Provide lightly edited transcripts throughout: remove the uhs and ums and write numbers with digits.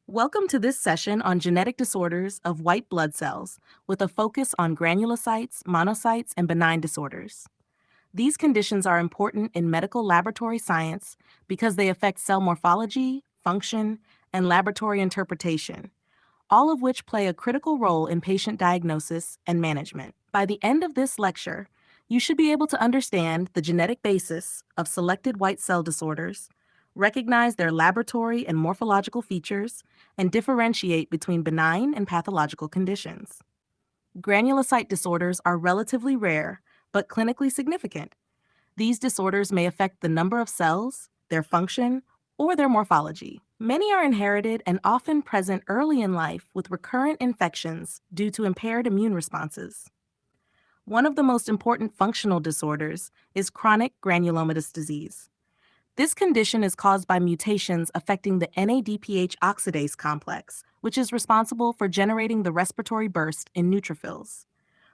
Welcome to this session on genetic disorders of white blood cells, with a focus on granulocytes, monocytes, and benign disorders. These conditions are important in medical laboratory science because they affect cell morphology, function, and laboratory interpretation, all of which play a critical role in patient diagnosis and management. By the end of this lecture, you should be able to understand the genetic basis of selected white cell disorders, recognize their laboratory and morphological features, and differentiate between benign and pathological conditions. Granulocyte disorders are relatively rare, but clinically significant. These disorders may affect the number of cells, their function, or their morphology. Many are inherited and often present early in life with recurrent infections due to impaired immune responses. One of the most important functional disorders is chronic granulomatous disease. This condition is caused by mutations affecting the NADPH oxidase complex, which is responsible for generating the respiratory burst in neutrophils.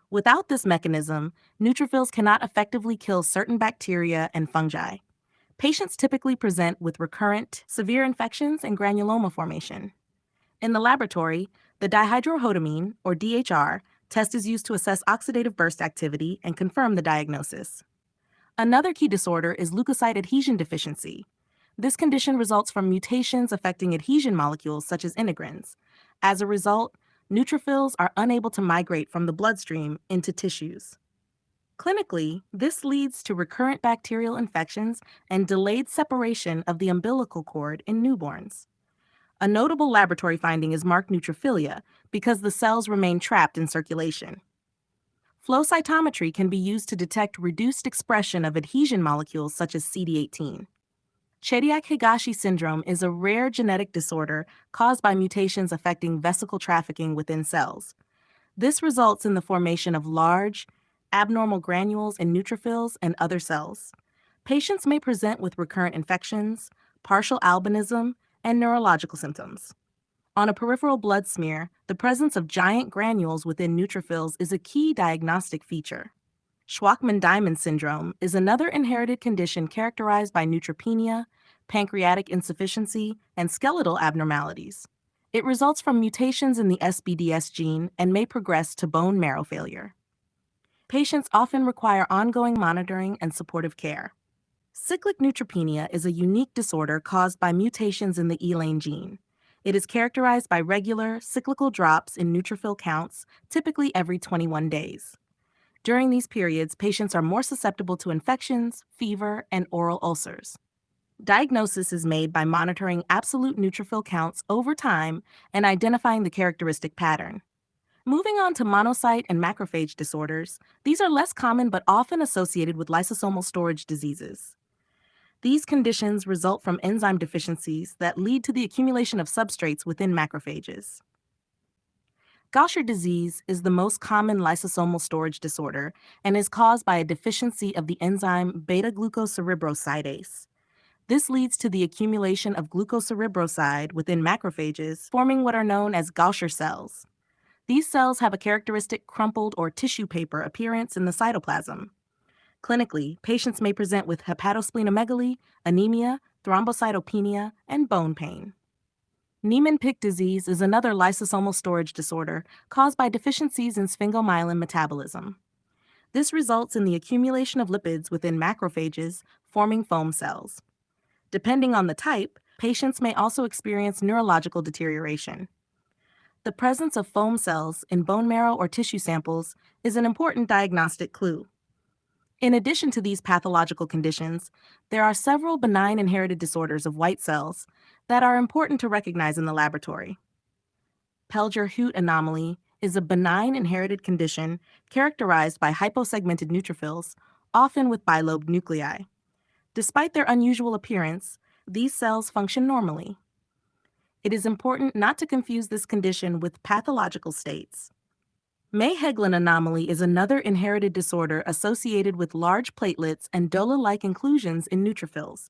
Without this mechanism, neutrophils cannot effectively kill certain bacteria and fungi. Patients typically present with recurrent, severe infections and granuloma formation. In the laboratory, the dihydrohodamine, or DHR, test is used to assess oxidative burst activity and confirm the diagnosis. Another key disorder is leukocyte adhesion deficiency. This condition results from mutations affecting adhesion molecules such as integrins. As a result, neutrophils are unable to migrate from the bloodstream into tissues. Clinically, this leads to recurrent bacterial infections and delayed separation of the umbilical cord in newborns. A notable laboratory finding is marked neutrophilia because the cells remain trapped in circulation. Flow cytometry can be used to detect reduced expression of adhesion molecules such as CD18. Chediak Higashi syndrome is a rare genetic disorder caused by mutations affecting vesicle trafficking within cells. This results in the formation of large, abnormal granules in neutrophils and other cells. Patients may present with recurrent infections, partial albinism, and neurological symptoms. On a peripheral blood smear, the presence of giant granules within neutrophils is a key diagnostic feature. Shwachman-Diamond syndrome is another inherited condition characterized by neutropenia, pancreatic insufficiency, and skeletal abnormalities. It results from mutations in the SBDS gene and may progress to bone marrow failure. Patients often require ongoing monitoring and supportive care. Cyclic neutropenia is a unique disorder caused by mutations in the ELANE gene. It is characterized by regular, cyclical drops in neutrophil counts, typically every 21 days. During these periods, patients are more susceptible to infections, fever, and oral ulcers. Diagnosis is made by monitoring absolute neutrophil counts over time and identifying the characteristic pattern. Moving on to monocyte and macrophage disorders, these are less common but often associated with lysosomal storage diseases. These conditions result from enzyme deficiencies that lead to the accumulation of substrates within macrophages. Gaucher disease is the most common lysosomal storage disorder and is caused by a deficiency of the enzyme beta-glucocerebrosidase. This leads to the accumulation of glucocerebroside within macrophages, forming what are known as Gaucher cells. These cells have a characteristic crumpled or tissue paper appearance in the cytoplasm. Clinically, patients may present with hepatosplenomegaly, anemia, thrombocytopenia, and bone pain. Niemann-Pick disease is another lysosomal storage disorder caused by deficiencies in sphingomyelin metabolism. This results in the accumulation of lipids within macrophages, forming foam cells. Depending on the type, patients may also experience neurological deterioration. The presence of foam cells in bone marrow or tissue samples is an important diagnostic clue. In addition to these pathological conditions, there are several benign inherited disorders of white cells that are important to recognize in the laboratory. Pelger-Huët anomaly is a benign inherited condition characterized by hyposegmented neutrophils, often with bilobed nuclei. Despite their unusual appearance, these cells function normally. It is important not to confuse this condition with pathological states. Hegglin anomaly is another inherited disorder associated with large platelets and DOLA-like inclusions in neutrophils.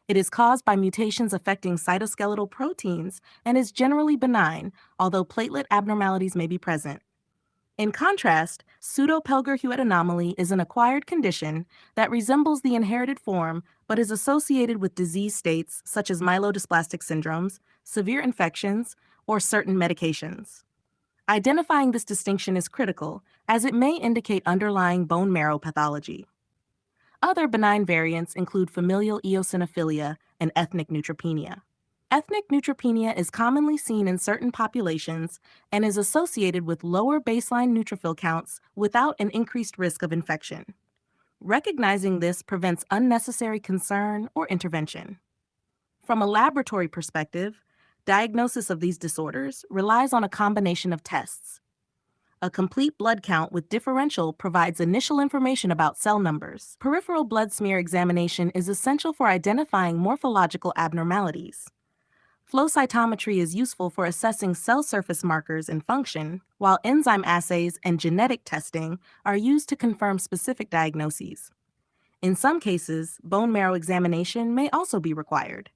It is caused by mutations affecting cytoskeletal proteins and is generally benign, although platelet abnormalities may be present. In contrast, pseudo-Pelger-Huët anomaly is an acquired condition that resembles the inherited form but is associated with disease states such as myelodysplastic syndromes, severe infections, or certain medications. Identifying this distinction is critical, as it may indicate underlying bone marrow pathology. Other benign variants include familial eosinophilia and ethnic neutropenia. Ethnic neutropenia is commonly seen in certain populations and is associated with lower baseline neutrophil counts without an increased risk of infection. Recognizing this prevents unnecessary concern or intervention. From a laboratory perspective, diagnosis of these disorders relies on a combination of tests. A complete blood count with differential provides initial information about cell numbers. Peripheral blood smear examination is essential for identifying morphological abnormalities. Flow cytometry is useful for assessing cell surface markers and function, while enzyme assays and genetic testing are used to confirm specific diagnoses. In some cases, bone marrow examination may also be required.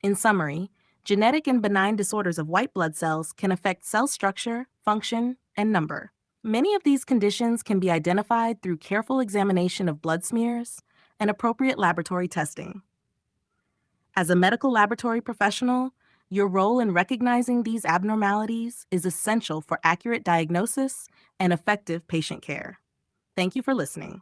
In summary, genetic and benign disorders of white blood cells can affect cell structure, function, and number. Many of these conditions can be identified through careful examination of blood smears and appropriate laboratory testing. As a medical laboratory professional, your role in recognizing these abnormalities is essential for accurate diagnosis and effective patient care. Thank you for listening.